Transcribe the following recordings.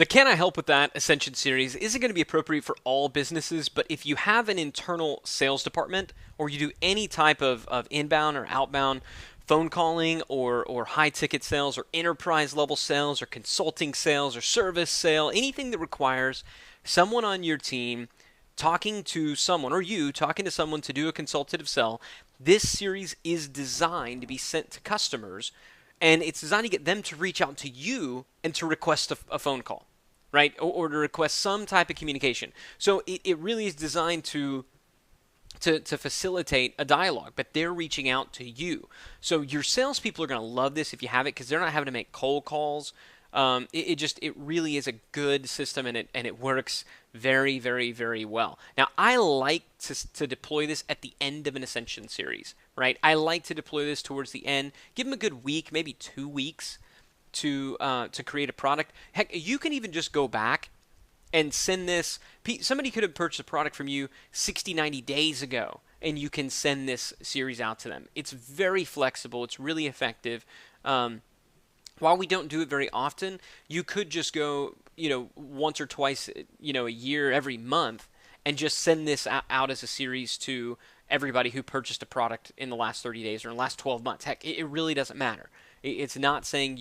The Can I Help With That Ascension series isn't going to be appropriate for all businesses, but if you have an internal sales department or you do any type of inbound or outbound phone calling or high ticket sales or enterprise level sales or consulting sales or service sale, anything that requires someone on your team talking to someone or you talking to someone to do a consultative sell, this series is designed to be sent to customers and it's designed to get them to reach out to you and to request a phone call, right? Or to request some type of communication. So it really is designed to facilitate a dialogue, but they're reaching out to you. So your salespeople are going to love this if you have it because they're not having to make cold calls. It really is a good system and it works very, very, very well. Now I like to deploy this at the end of an Ascension series, right? I like to deploy this towards the end. Give them a good week, maybe 2 weeks to create a product. Heck, you can even just go back and send this. Somebody could have purchased a product from you 60, 90 days ago, and you can send this series out to them. It's very flexible. It's really effective. While we don't do it very often, you could just go, once or twice, a year, every month, and just send this out as a series to everybody who purchased a product in the last 30 days or in the last 12 months. Heck, it really doesn't matter. It's not saying,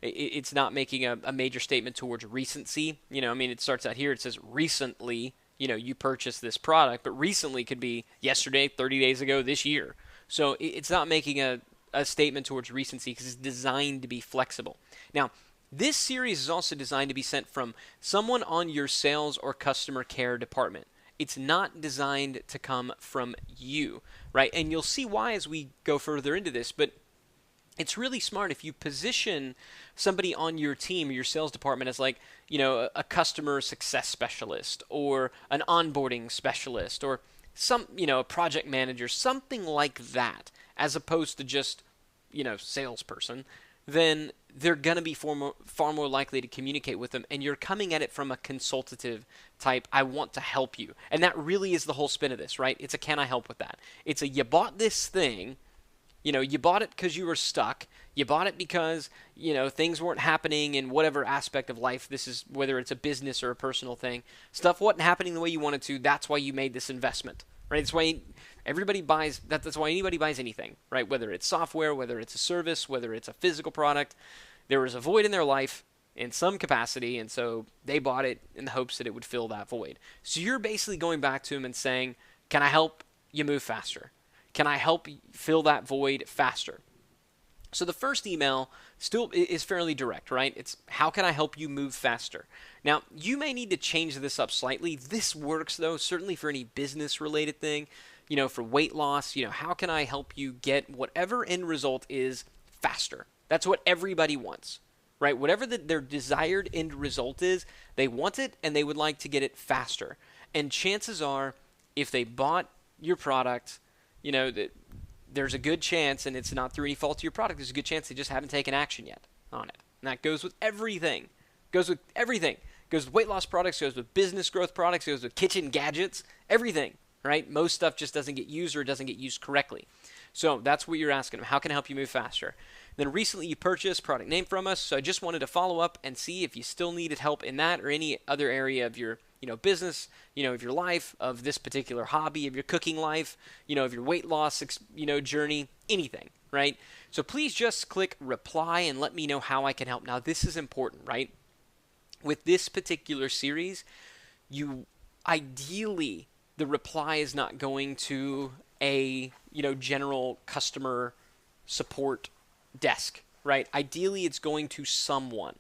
it's not making a major statement towards recency. It starts out here. It says recently, you purchased this product, but recently could be yesterday, 30 days ago, this year. So it's not making a statement towards recency because it's designed to be flexible. Now, this series is also designed to be sent from someone on your sales or customer care department. It's not designed to come from you, right? And you'll see why as we go further into this, but it's really smart if you position somebody on your team or your sales department as like, a customer success specialist or an onboarding specialist or a project manager, something like that, as opposed to just, salesperson, then they're going to be far more likely to communicate with them. And you're coming at it from a consultative type, I want to help you. And that really is the whole spin of this, right? It's a can I help with that? It's you bought this thing. You bought it because you were stuck. You bought it because, things weren't happening in whatever aspect of life. This is whether it's a business or a personal thing. Stuff wasn't happening the way you wanted to. That's why you made this investment, right? That's why everybody buys. That's why anybody buys anything, right? Whether it's software, whether it's a service, whether it's a physical product. There was a void in their life in some capacity, and so they bought it in the hopes that it would fill that void. So you're basically going back to them and saying, can I help you move faster? Can I help fill that void faster? So the first email still is fairly direct, right? It's how can I help you move faster? Now, you may need to change this up slightly. This works, though, certainly for any business-related thing. For weight loss, how can I help you get whatever end result is faster? That's what everybody wants, right? Whatever their desired end result is, they want it and they would like to get it faster. And chances are, if they bought your product, that there's a good chance, and it's not through any fault of your product, there's a good chance they just haven't taken action yet on it. And that goes with everything. Goes with everything. Goes with weight loss products, goes with business growth products, goes with kitchen gadgets, everything, right? Most stuff just doesn't get used or it doesn't get used correctly. So that's what you're asking them. How can I help you move faster? Then recently you purchased product name from us, so I just wanted to follow up and see if you still needed help in that or any other area of your business, of your life, of this particular hobby, of your cooking life, of your weight loss, journey, anything, right? So please just click reply and let me know how I can help. Now, this is important, right? With this particular series, ideally, the reply is not going to a, general customer support desk, right? Ideally, it's going to someone,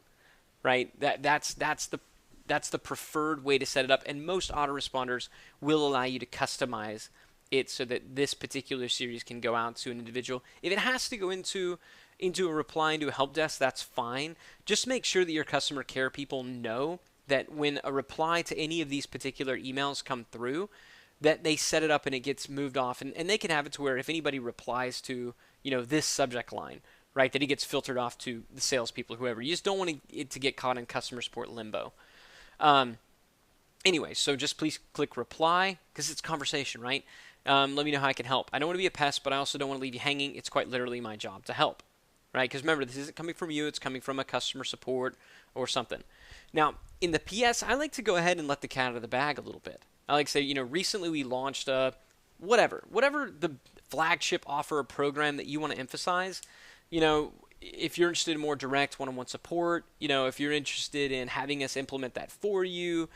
right? That's the preferred way to set it up, and most autoresponders will allow you to customize it so that this particular series can go out to an individual. If it has to go into a reply into a help desk, that's fine. Just make sure that your customer care people know that when a reply to any of these particular emails come through, that they set it up and it gets moved off, and they can have it to where if anybody replies to this subject line, right, that it gets filtered off to the salespeople, whoever. You just don't want it to get caught in customer support limbo. Anyway, so just please click reply because it's conversation, right? Let me know how I can help. I don't want to be a pest, but I also don't want to leave you hanging. It's quite literally my job to help, right? Because remember, this isn't coming from you, it's coming from a customer support or something. Now, in the PS, I like to go ahead and let the cat out of the bag a little bit. I like to say, recently we launched whatever the flagship offer or program that you want to emphasize. If you're interested in more direct one-on-one support, if you're interested in having us implement that for you,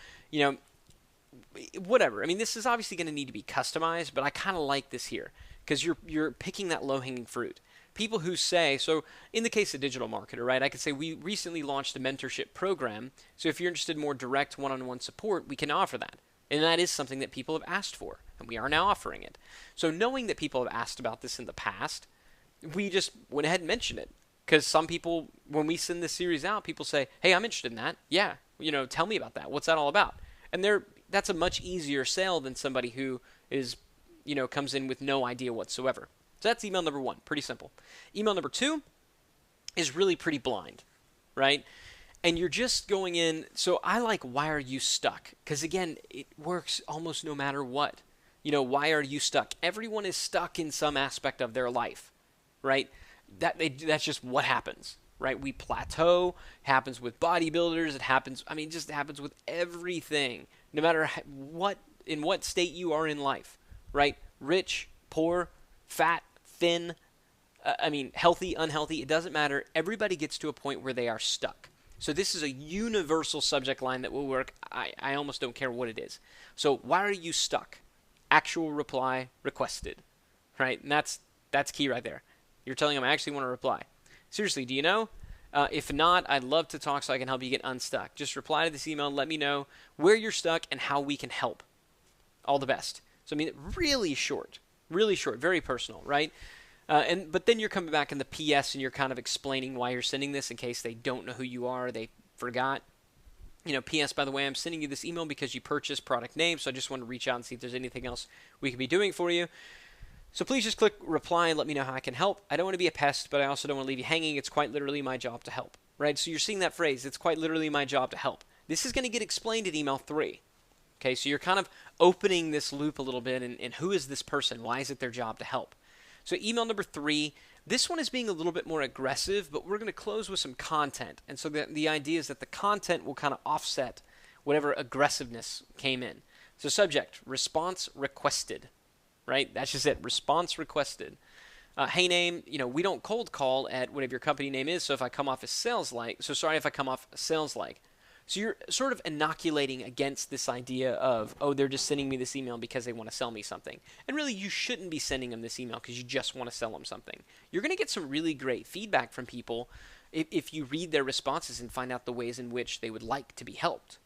whatever. I mean, this is obviously going to need to be customized, but I kind of like this here because you're picking that low-hanging fruit. People who say, so in the case of digital marketer, right, I could say we recently launched a mentorship program. So if you're interested in more direct one-on-one support, we can offer that. And that is something that people have asked for, and we are now offering it. So knowing that people have asked about this in the past, we just went ahead and mentioned it. Because some people, when we send this series out, people say, hey, I'm interested in that. Yeah, tell me about that. What's that all about? And that's a much easier sale than somebody who is, comes in with no idea whatsoever. So that's email number 1, pretty simple. Email number 2 is really pretty blind, right? And you're just going in, so I like, why are you stuck? Because again, it works almost no matter what. Why are you stuck? Everyone is stuck in some aspect of their life, right? That's just what happens, right? We plateau. It happens with bodybuilders. It just happens with everything, no matter in what state you are in life, right? Rich, poor, fat, thin, healthy, unhealthy, it doesn't matter. Everybody gets to a point where they are stuck. So this is a universal subject line that will work. I almost don't care what it is. So why are you stuck? Actual reply requested, right? And that's key right there. You're telling them I actually want to reply. Seriously, do you know? If not, I'd love to talk so I can help you get unstuck. Just reply to this email and let me know where you're stuck and how we can help. All the best. So really short, very personal, right? But then you're coming back in the PS and you're kind of explaining why you're sending this in case they don't know who you are, they forgot. PS, by the way, I'm sending you this email because you purchased product name, so I just want to reach out and see if there's anything else we could be doing for you. So please just click reply and let me know how I can help. I don't want to be a pest, but I also don't want to leave you hanging. It's quite literally my job to help, right? So you're seeing that phrase, it's quite literally my job to help. This is going to get explained in email 3. Okay, so you're kind of opening this loop a little bit, and who is this person? Why is it their job to help? So email number 3, this one is being a little bit more aggressive, but we're going to close with some content. And so the idea is that the content will kind of offset whatever aggressiveness came in. So subject, response requested. Right? That's just it. Response requested. Hey name, we don't cold call at whatever your company name is, so if I come off as sales-like, So you're sort of inoculating against this idea of, they're just sending me this email because they want to sell me something. And really, you shouldn't be sending them this email because you just want to sell them something. You're going to get some really great feedback from people if you read their responses and find out the ways in which they would like to be helped.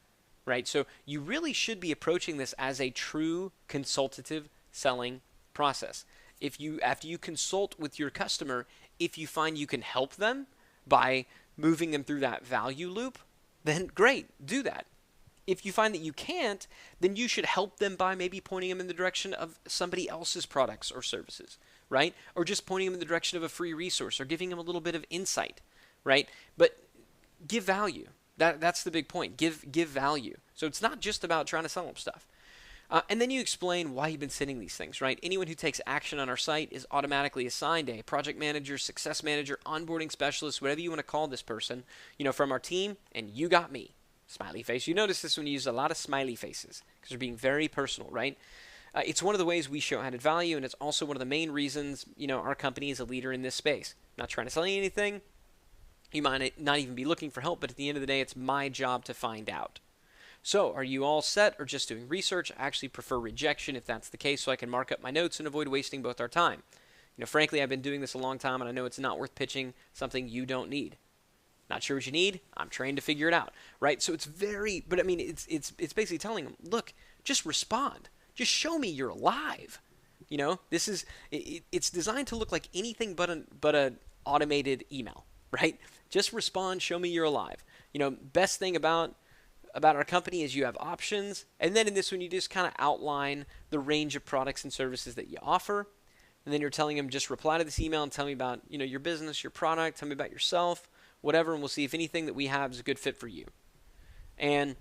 Right? So you really should be approaching this as a true consultative selling process. After you consult with your customer, if you find you can help them by moving them through that value loop, then great, do that. If you find that you can't, then you should help them by maybe pointing them in the direction of somebody else's products or services, right? Or just pointing them in the direction of a free resource or giving them a little bit of insight, right? But give value. That's the big point. Give value. So it's not just about trying to sell them stuff. And then you explain why you've been sending these things, right? Anyone who takes action on our site is automatically assigned a project manager, success manager, onboarding specialist, whatever you want to call this person, from our team, and you got me. Smiley face. You notice this when you use a lot of smiley faces because they're being very personal, right? It's one of the ways we show added value, and it's also one of the main reasons, our company is a leader in this space. Not trying to sell you anything. You might not even be looking for help, but at the end of the day, it's my job to find out. So, are you all set or just doing research? I actually prefer rejection if that's the case so I can mark up my notes and avoid wasting both our time. Frankly, I've been doing this a long time and I know it's not worth pitching something you don't need. Not sure what you need? I'm trained to figure it out, right? So it's it's basically telling them, look, just respond. Just show me you're alive. It's designed to look like anything but an automated email, right? Just respond, show me you're alive. Best thing about our company is you have options, and then in this one you just kind of outline the range of products and services that you offer, and then you're telling them just reply to this email and tell me about your business, your product, tell me about yourself, whatever, and we'll see if anything that we have is a good fit for you. And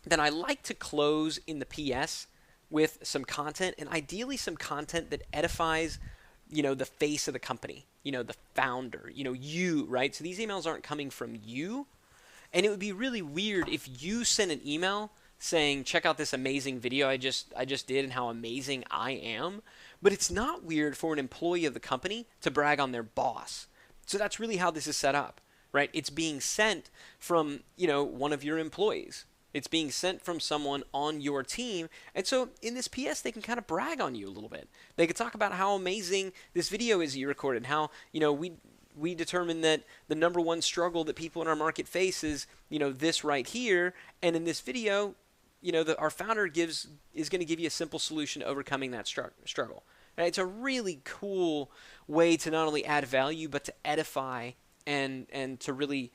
then I like to close in the PS with some content, and ideally some content that edifies the face of the company, the founder, you, right? So these emails aren't coming from you. And it would be really weird if you sent an email saying, check out this amazing video I just did and how amazing I am. But it's not weird for an employee of the company to brag on their boss. So that's really how this is set up, right? It's being sent from, one of your employees. It's being sent from someone on your team. And so in this PS, they can kind of brag on you a little bit. They can talk about how amazing this video is you recorded, how, we determined that the number one struggle that people in our market face is, this right here. And in this video, our founder is going to give you a simple solution to overcoming that struggle. And it's a really cool way to not only add value, but to edify and to really,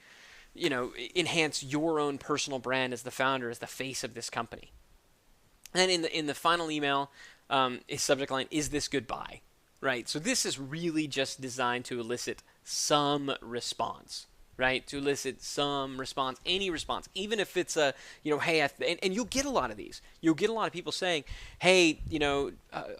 enhance your own personal brand as the founder, as the face of this company. And in the final email, his subject line, is this goodbye? Right? So this is really just designed to elicit some response, right? To elicit some response, any response, even if it's a, hey, and you'll get a lot of these. You'll get a lot of people saying, hey,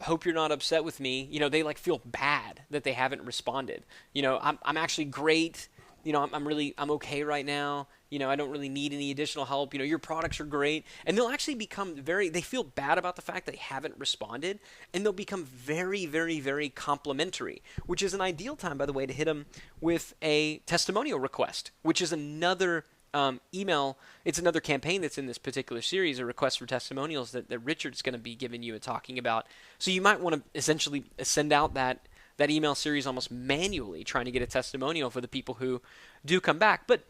hope you're not upset with me. They feel bad that they haven't responded. I'm actually great. I'm okay right now. I don't really need any additional help. Your products are great. And they'll actually become they feel bad about the fact they haven't responded, and they'll become very, very, very complimentary, which is an ideal time, by the way, to hit them with a testimonial request, which is another email. It's another campaign that's in this particular series, a request for testimonials that Richard's going to be giving you and talking about. So you might want to essentially send out that email series almost manually, trying to get a testimonial for the people who do come back. But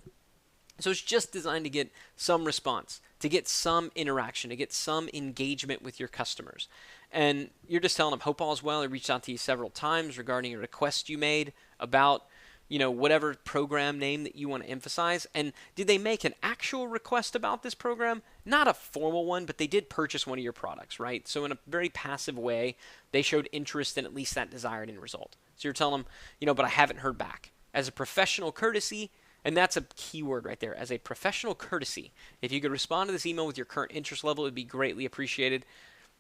so it's just designed to get some response, to get some interaction, to get some engagement with your customers. And you're just telling them, hope all is well. I reached out to you several times regarding a request you made about, whatever program name that you want to emphasize. And did they make an actual request about this program? Not a formal one, but they did purchase one of your products, right? So in a very passive way, they showed interest in at least that desired end result. So you're telling them, but I haven't heard back. As a professional courtesy, and that's a key word right there, as a professional courtesy, if you could respond to this email with your current interest level, it would be greatly appreciated.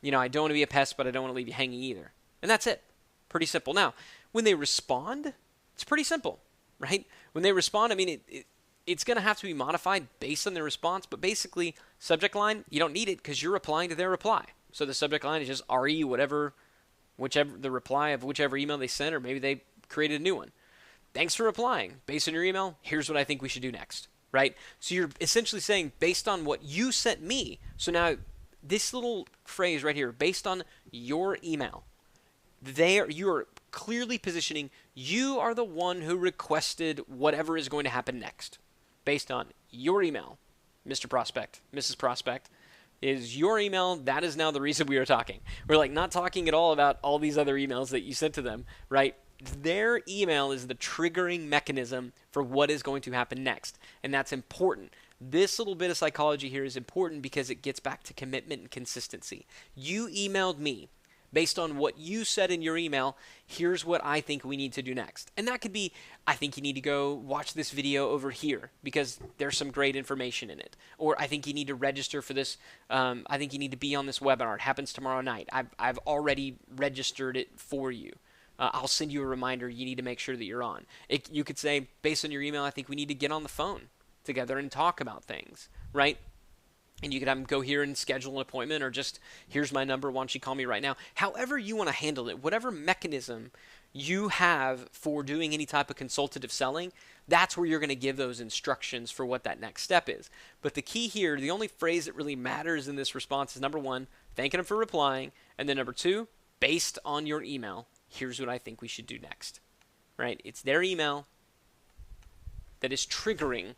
I don't want to be a pest, but I don't want to leave you hanging either. And that's it. Pretty simple. Now, when they respond, it's pretty simple, right? When they respond, it's going to have to be modified based on their response, but basically, subject line, you don't need it because you're replying to their reply. So the subject line is just RE, whichever the reply of whichever email they sent, or maybe they created a new one. Thanks for replying. Based on your email, here's what I think we should do next, right? So you're essentially saying, based on what you sent me, so now this little phrase right here, based on your email, you are clearly positioning you are the one who requested whatever is going to happen next. Based on your email, Mr. Prospect, Mrs. Prospect, is your email. That is now the reason we are talking. We're not talking at all about all these other emails that you sent to them, right? Their email is the triggering mechanism for what is going to happen next, and that's important. This little bit of psychology here is important because it gets back to commitment and consistency. You emailed me. Based on what you said in your email, here's what I think we need to do next. And that could be, I think you need to go watch this video over here because there's some great information in it. Or I think you need to register for this. I think you need to be on this webinar. It happens tomorrow night. I've already registered it for you. I'll send you a reminder. You need to make sure that you're on. You could say, based on your email, I think we need to get on the phone together and talk about things, right? And you could have them go here and schedule an appointment, or just, here's my number, why don't you call me right now? However you want to handle it, whatever mechanism you have for doing any type of consultative selling, that's where you're going to give those instructions for what that next step is. But the key here, the only phrase that really matters in this response is, number one, thanking them for replying, and then number two, based on your email, here's what I think we should do next, right? It's their email that is triggering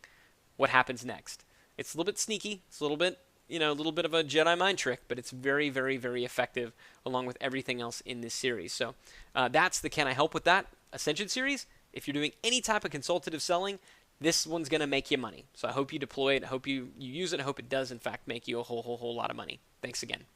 what happens next. It's a little bit sneaky. It's a little bit, a little bit of a Jedi mind trick, but it's very, very, very effective along with everything else in this series. So that's the Can I Help With That Ascension series. If you're doing any type of consultative selling, this one's going to make you money. So I hope you deploy it. I hope you use it. I hope it does, in fact, make you a whole lot of money. Thanks again.